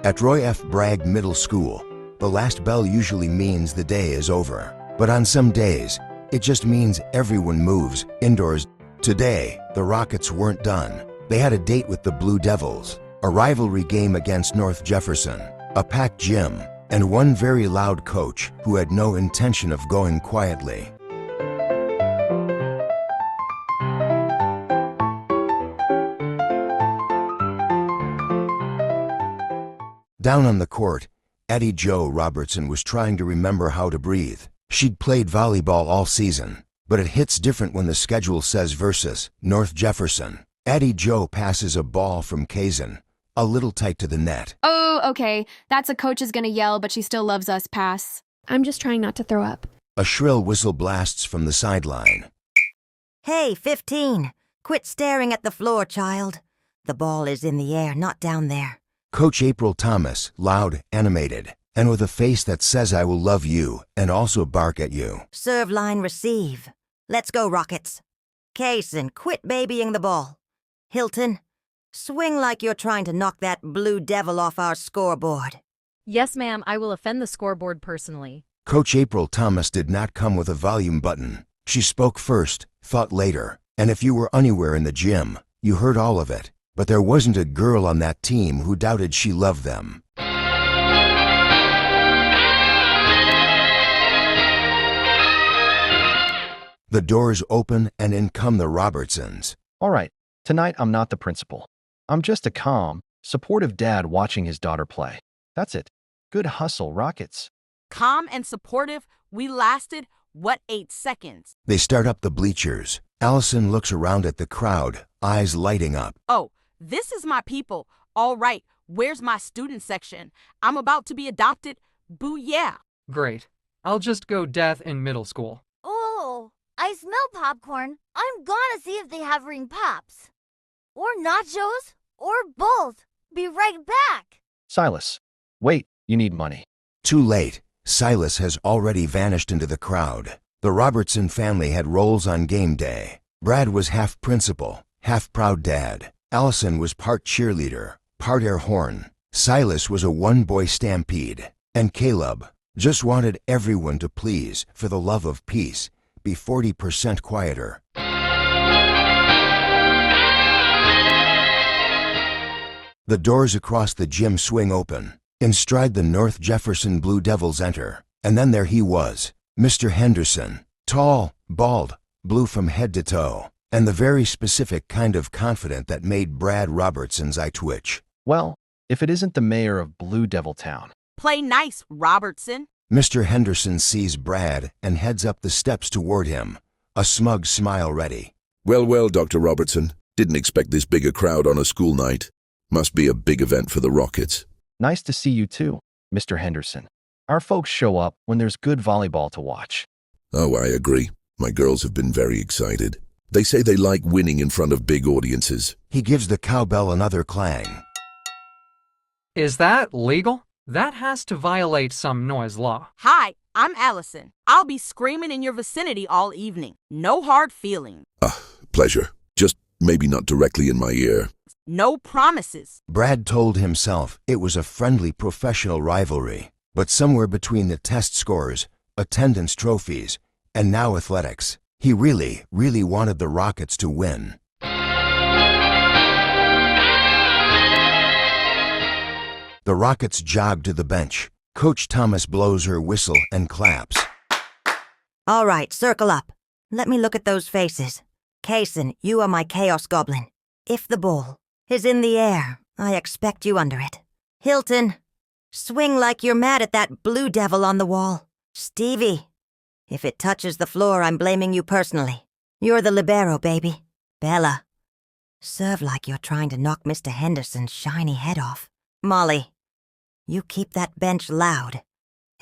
At Roy F. Bragg Middle School, the last bell usually means the day is over. But on some days, it just means everyone moves indoors. Today, the Rockets weren't done. They had a date with the Blue Devils, a rivalry game against North Jefferson, a packed gym, and one very loud coach who had no intention of going quietly. Down on the court, Addie Jo Robertson was trying to remember how to breathe. She'd played volleyball all season, but it hits different when the schedule says versus North Jefferson. Addie Jo passes a ball from Kazan, a little tight to the net. Oh, okay. That's a coach is gonna yell, but she still loves us. Pass. I'm just trying not to throw up. A shrill whistle blasts from the sideline. Hey, 15. Quit staring at the floor, child. The ball is in the air, not down there. Coach April Thomas, loud, animated, and with a face that says I will love you and also bark at you. Serve line receive. Let's go, Rockets. Kaysen, quit babying the ball. Hilton, swing like you're trying to knock that Blue Devil off our scoreboard. Yes, ma'am, I will offend the scoreboard personally. Coach April Thomas did not come with a volume button. She spoke first, thought later, and if you were anywhere in the gym, you heard all of it. But there wasn't a girl on that team who doubted she loved them. The doors open and in come the Robertsons. All right, tonight I'm not the principal. I'm just a calm, supportive dad watching his daughter play. That's it. Good hustle, Rockets. Calm and supportive, we lasted, 8 seconds? They start up the bleachers. Allison looks around at the crowd, eyes lighting up. Oh, this is my people. All right, where's my student section? I'm about to be adopted. Boo yeah. Great. I'll just go deaf in middle school. Oh, I smell popcorn. I'm gonna see if they have ring pops. Or nachos. Or both. Be right back. Silas, wait, you need money. Too late. Silas has already vanished into the crowd. The Robertson family had roles on game day. Brad was half principal, half proud dad. Allison was part cheerleader, part air horn. Silas was a one-boy stampede. And Caleb just wanted everyone to please, for the love of peace, be 40% quieter. The doors across the gym swing open. In stride the North Jefferson Blue Devils enter. And then there he was, Mr. Henderson. Tall, bald, blue from head to toe. And the very specific kind of confident that made Brad Robertson's eye twitch. Well, if it isn't the mayor of Blue Devil Town. Play nice, Robertson. Mr. Henderson sees Brad and heads up the steps toward him, a smug smile ready. Well, Dr. Robertson. Didn't expect this big a crowd on a school night. Must be a big event for the Rockets. Nice to see you too, Mr. Henderson. Our folks show up when there's good volleyball to watch. Oh, I agree. My girls have been very excited. They say they like winning in front of big audiences. He gives the cowbell another clang. Is that legal? That has to violate some noise law. Hi, I'm Allison. I'll be screaming in your vicinity all evening. No hard feelings. Pleasure. Just maybe not directly in my ear. No promises. Brad told himself it was a friendly professional rivalry, but somewhere between the test scores, attendance trophies, and now athletics, he really wanted the Rockets to win. The Rockets jog to the bench. Coach Thomas blows her whistle and claps. All right, circle up. Let me look at those faces. Kaysen, you are my Chaos Goblin. If the ball is in the air, I expect you under it. Hilton, swing like you're mad at that Blue Devil on the wall. Stevie, if it touches the floor, I'm blaming you personally. You're the libero, baby. Bella, serve like you're trying to knock Mr. Henderson's shiny head off. Molly, you keep that bench loud.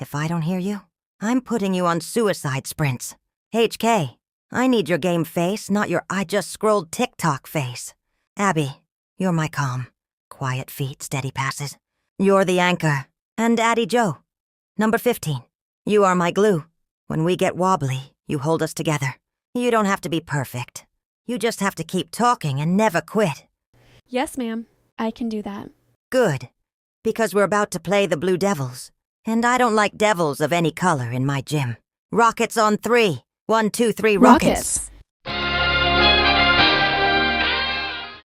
If I don't hear you, I'm putting you on suicide sprints. HK, I need your game face, not your I just scrolled TikTok face. Abby, you're my calm. Quiet feet, steady passes. You're the anchor. And Addie Jo, number 15. You are my glue. When we get wobbly, you hold us together. You don't have to be perfect. You just have to keep talking and never quit. Yes, ma'am. I can do that. Good. Because we're about to play the Blue Devils. And I don't like devils of any color in my gym. Rockets on 3. 1, 2, 3, rockets.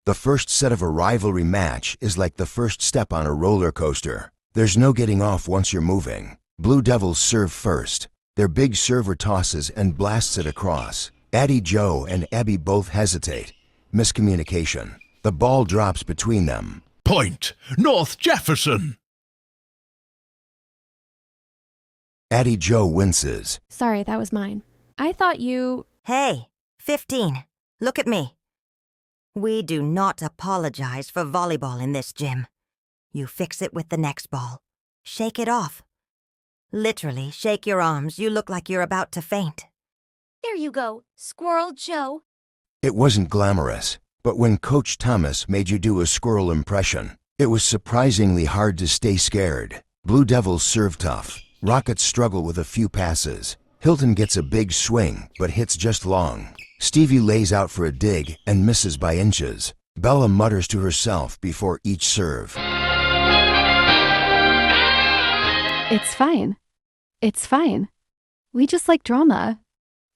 The first set of a rivalry match is like the first step on a roller coaster. There's no getting off once you're moving. Blue Devils serve first. Their big server tosses and blasts it across. Addie Joe and Abby both hesitate. Miscommunication. The ball drops between them. Point, North Jefferson. Addie Joe winces. Sorry, that was mine. I thought you... Hey, 15. Look at me. We do not apologize for volleyball in this gym. You fix it with the next ball. Shake it off. Literally, shake your arms. You look like you're about to faint. There you go, Squirrel Joe. It wasn't glamorous, but when Coach Thomas made you do a squirrel impression, it was surprisingly hard to stay scared. Blue Devils serve tough. Rockets struggle with a few passes. Hilton gets a big swing, but hits just long. Stevie lays out for a dig and misses by inches. Bella mutters to herself before each serve. It's fine. It's fine. We just like drama.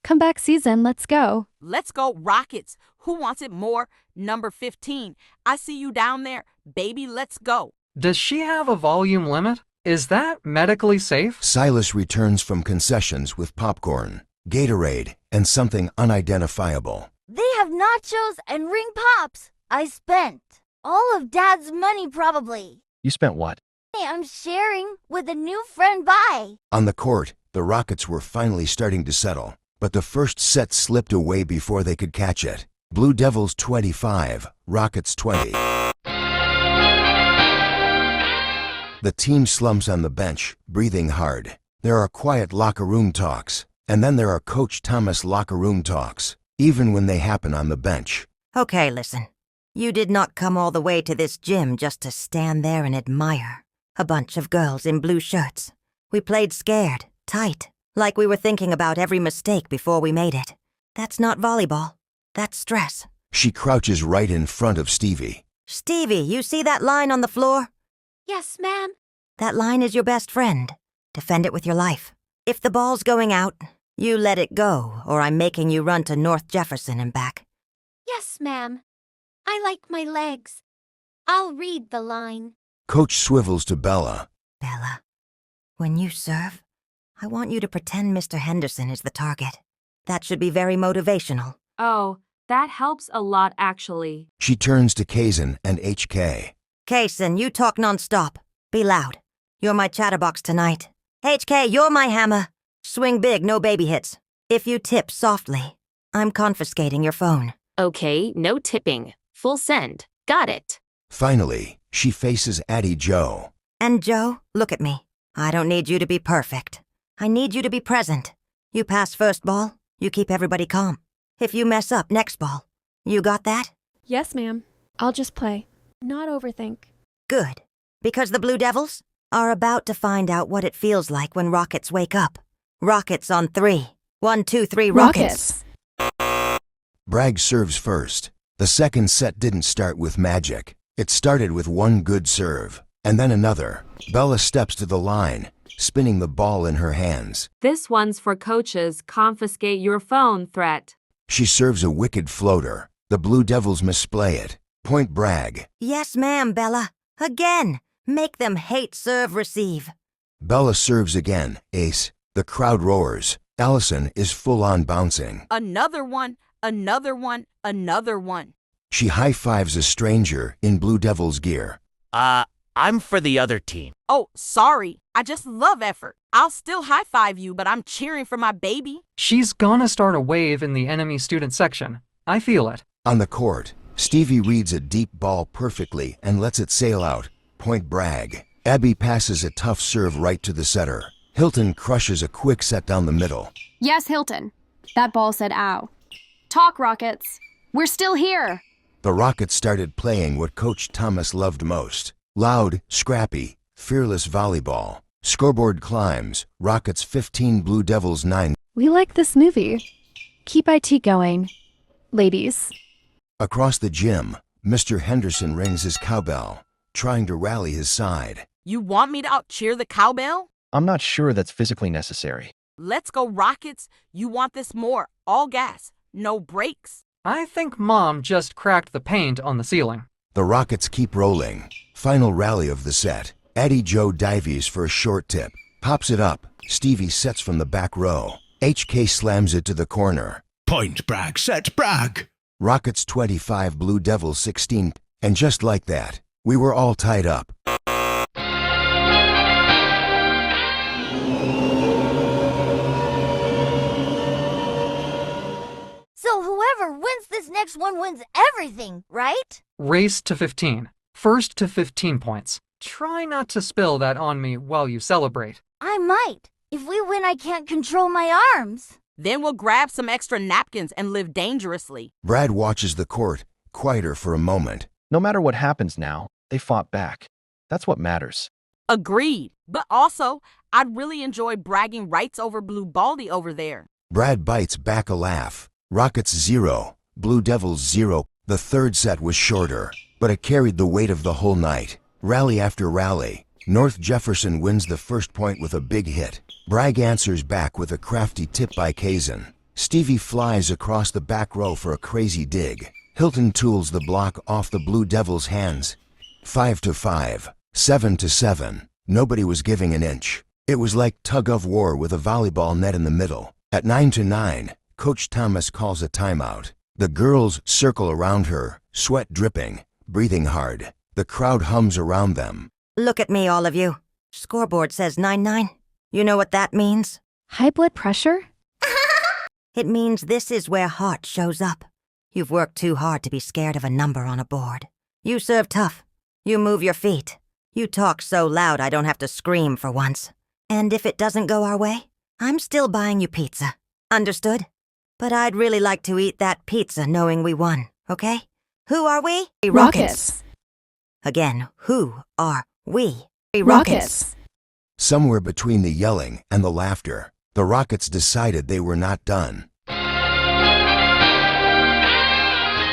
Comeback season, let's go. Let's go, Rockets. Who wants it more? Number 15. I see you down there. Baby, let's go. Does she have a volume limit? Is that medically safe? Silas returns from concessions with popcorn, Gatorade, and something unidentifiable. They have nachos and ring pops. I spent all of Dad's money probably. You spent what? I'm sharing with a new friend. Bye. On the court, the Rockets were finally starting to settle, but the first set slipped away before they could catch it. Blue Devils 25, Rockets 20. The team slumps on the bench, breathing hard. There are quiet locker room talks, and then there are Coach Thomas locker room talks, even when they happen on the bench. Okay, listen. You did not come all the way to this gym just to stand there and admire. A bunch of girls in blue shirts. We played scared, tight, like we were thinking about every mistake before we made it. That's not volleyball. That's stress. She crouches right in front of Stevie. Stevie, you see that line on the floor? Yes, ma'am. That line is your best friend. Defend it with your life. If the ball's going out, you let it go, or I'm making you run to North Jefferson and back. Yes, ma'am. I like my legs. I'll read the line. Coach swivels to Bella. Bella, when you serve, I want you to pretend Mr. Henderson is the target. That should be very motivational. Oh, that helps a lot actually. She turns to Kazan and HK. Kaysen, you talk non-stop. Be loud. You're my chatterbox tonight. HK, you're my hammer. Swing big, no baby hits. If you tip softly, I'm confiscating your phone. Okay, no tipping. Full send. Got it. Finally, she faces Addie Joe. And Joe, look at me. I don't need you to be perfect. I need you to be present. You pass first ball, you keep everybody calm. If you mess up next ball, you got that? Yes, ma'am. I'll just play. Not overthink. Good. Because the Blue Devils are about to find out what it feels like when Rockets wake up. Rockets on 3. 1, 2, 3, rockets. Bragg serves first. The second set didn't start with magic. It started with one good serve, and then another. Bella steps to the line, spinning the ball in her hands. This one's for coaches. Confiscate your phone threat. She serves a wicked floater. The Blue Devils misplay it. Point Bragg. Yes, ma'am, Bella. Again. Make them hate serve receive. Bella serves again, ace. The crowd roars. Allison is full-on bouncing. Another one, another one, another one. She high-fives a stranger in Blue Devils gear. I'm for the other team. Oh, sorry. I just love effort. I'll still high-five you, but I'm cheering for my baby. She's gonna start a wave in the enemy student section. I feel it. On the court, Stevie reads a deep ball perfectly and lets it sail out. Point Bragg. Abby passes a tough serve right to the setter. Hilton crushes a quick set down the middle. Yes, Hilton. That ball said ow. Talk, Rockets. We're still here. The Rockets started playing what Coach Thomas loved most. Loud, scrappy, fearless volleyball. Scoreboard climbs. Rockets 15, Blue Devils 9. We like this movie. Keep IT going. Ladies. Across the gym, Mr. Henderson rings his cowbell, trying to rally his side. You want me to out-cheer the cowbell? I'm not sure that's physically necessary. Let's go, Rockets. You want this more. All gas. No brakes. I think Mom just cracked the paint on the ceiling. The Rockets keep rolling. Final rally of the set. Addie Joe dives for a short tip. Pops it up. Stevie sets from the back row. HK slams it to the corner. Point Bragg, set Bragg. Rockets 25, Blue Devils 16. And just like that, we were all tied up. So whoever wins this next one wins everything, right? Race to 15. First to 15 points. Try not to spill that on me while you celebrate. I might. If we win, I can't control my arms. Then we'll grab some extra napkins and live dangerously. Brad watches the court, quieter for a moment. No matter what happens now, they fought back. That's what matters. Agreed. But also, I'd really enjoy bragging rights over Blue Baldy over there. Brad bites back a laugh. Rockets 0, Blue Devils 0. The third set was shorter, but it carried the weight of the whole night. Rally after rally. North Jefferson wins the first point with a big hit. Bragg answers back with a crafty tip by Kazan. Stevie flies across the back row for a crazy dig. Hilton tools the block off the Blue Devils' hands. 5-5, 7-7. Nobody was giving an inch. It was like tug of war with a volleyball net in the middle. At 9-9, Coach Thomas calls a timeout. The girls circle around her, sweat dripping, breathing hard. The crowd hums around them. Look at me, all of you. Scoreboard says 9-9. You know what that means? High blood pressure? It means this is where heart shows up. You've worked too hard to be scared of a number on a board. You serve tough. You move your feet. You talk so loud I don't have to scream for once. And if it doesn't go our way, I'm still buying you pizza. Understood? But I'd really like to eat that pizza knowing we won, okay? Who are we? Rockets. Again, who are we? Rockets. Somewhere between the yelling and the laughter, the Rockets decided they were not done.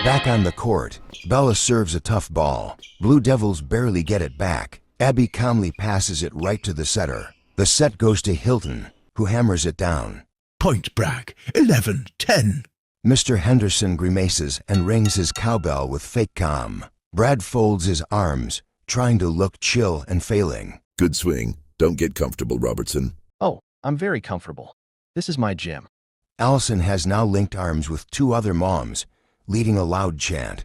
Back on the court, Bella serves a tough ball. Blue Devils barely get it back. Abby calmly passes it right to the setter. The set goes to Hilton, who hammers it down. Point Bragg, 11-10. Mr. Henderson grimaces and rings his cowbell with fake calm. Brad folds his arms, trying to look chill and failing. Good swing. Don't get comfortable, Robertson. Oh, I'm very comfortable. This is my gym. Allison has now linked arms with two other moms, leading a loud chant.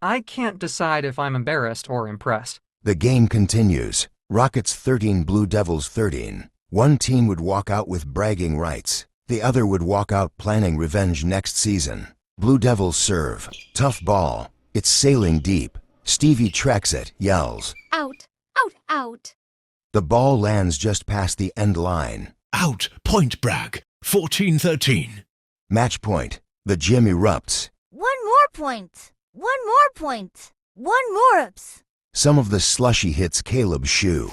I can't decide if I'm embarrassed or impressed. The game continues. Rockets 13, Blue Devils 13. One team would walk out with bragging rights. The other would walk out planning revenge next season. Blue Devils serve. Tough ball. It's sailing deep. Stevie tracks it, yells. Out, out, out. The ball lands just past the end line. Out, Point Bragg, 14-13. Match point. The gym erupts. One more point. One more point. One more ups. Some of the slushy hits Caleb's shoe.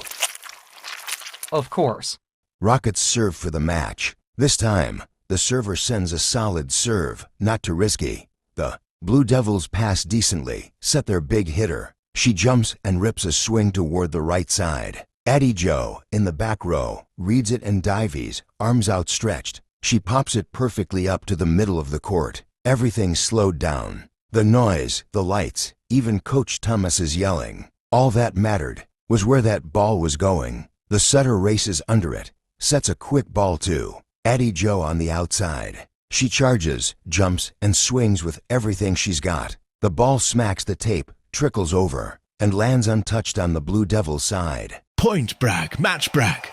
Of course. Rockets serve for the match. This time, the server sends a solid serve, not too risky. The Blue Devils pass decently, set their big hitter. She jumps and rips a swing toward the right side. Addie Joe, in the back row, reads it and dives, arms outstretched. She pops it perfectly up to the middle of the court. Everything slowed down. The noise, the lights, even Coach Thomas's yelling. All that mattered was where that ball was going. The setter races under it, sets a quick ball too. Addie Joe on the outside. She charges, jumps, and swings with everything she's got. The ball smacks the tape, trickles over, and lands untouched on the Blue Devils side. Point Bragg, match Bragg.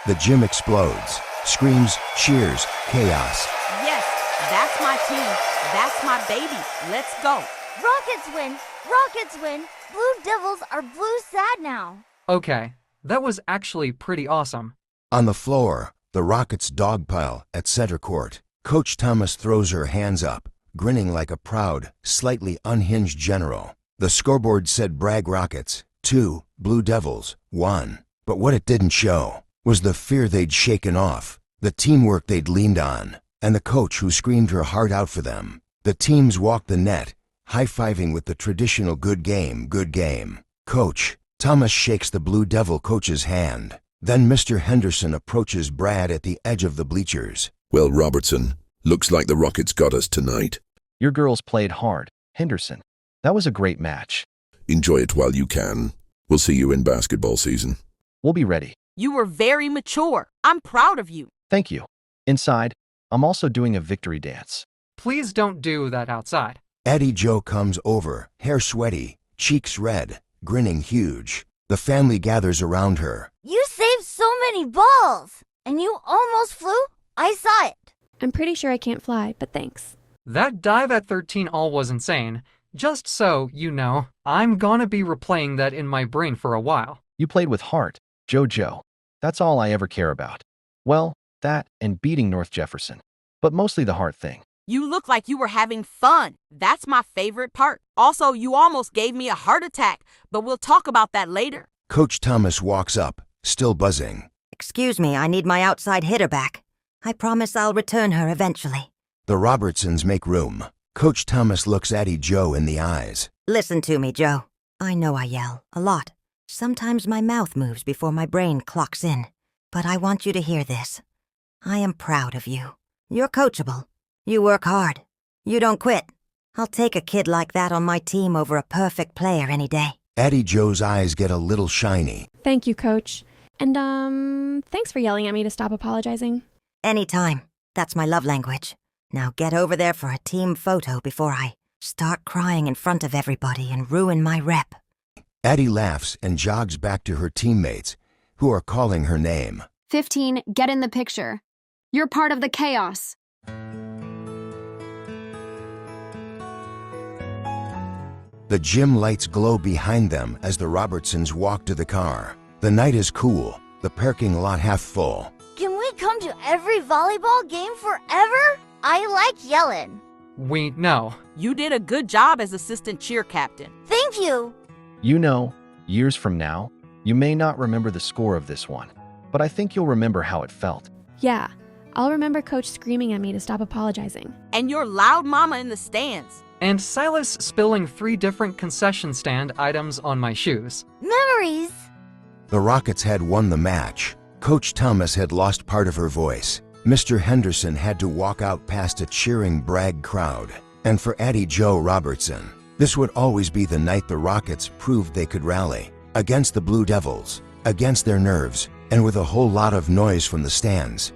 The gym explodes. Screams, cheers, chaos. Yes, that's my team. That's my baby. Let's go. Rockets win. Rockets win. Blue Devils are blue sad now. Okay, that was actually pretty awesome. On the floor, the Rockets dogpile at center court. Coach Thomas throws her hands up, grinning like a proud, slightly unhinged general. The scoreboard said Bragg Rockets, 2, Blue Devils, 1. But what it didn't show was the fear they'd shaken off, the teamwork they'd leaned on, and the coach who screamed her heart out for them. The teams walked the net, high-fiving with the traditional good game, good game. Coach Thomas shakes the Blue Devil coach's hand. Then Mr. Henderson approaches Brad at the edge of the bleachers. Well, Robertson, looks like the Rockets got us tonight. Your girls played hard, Henderson. That was a great match. Enjoy it while you can. We'll see you in basketball season. We'll be ready. You were very mature. I'm proud of you. Thank you. Inside, I'm also doing a victory dance. Please don't do that outside. Addie Joe comes over, hair sweaty, cheeks red, grinning huge. The family gathers around her. You saved so many balls! And you almost flew? I saw it. I'm pretty sure I can't fly, but thanks. That dive at 13 all was insane. Just so you know, I'm gonna be replaying that in my brain for a while. You played with heart, Joe. That's all I ever care about. Well, that and beating North Jefferson. But mostly the heart thing. You look like you were having fun. That's my favorite part. Also, you almost gave me a heart attack, but we'll talk about that later. Coach Thomas walks up, still buzzing. Excuse me, I need my outside hitter back. I promise I'll return her eventually. The Robertsons make room. Coach Thomas looks Addie Joe in the eyes. Listen to me, Joe. I know I yell a lot. Sometimes my mouth moves before my brain clocks in. But I want you to hear this. I am proud of you. You're coachable. You work hard. You don't quit. I'll take a kid like that on my team over a perfect player any day. Addie Joe's eyes get a little shiny. Thank you, Coach. And, thanks for yelling at me to stop apologizing. Anytime. That's my love language. Now get over there for a team photo before I start crying in front of everybody and ruin my rep. Addie laughs and jogs back to her teammates, who are calling her name. 15, get in the picture. You're part of the chaos. The gym lights glow behind them as the Robertsons walk to the car. The night is cool, the parking lot half full. Can we come to every volleyball game forever? I like yelling. We know. You did a good job as assistant cheer captain. Thank you. You know, years from now, you may not remember the score of this one, but I think you'll remember how it felt. Yeah, I'll remember Coach screaming at me to stop apologizing. And your loud mama in the stands. And Silas spilling 3 different concession stand items on my shoes. Memories. The Rockets had won the match. Coach Thomas had lost part of her voice. Mr. Henderson had to walk out past a cheering Bragg crowd. And for Addie Joe Robertson, this would always be the night the Rockets proved they could rally. Against the Blue Devils, against their nerves, and with a whole lot of noise from the stands.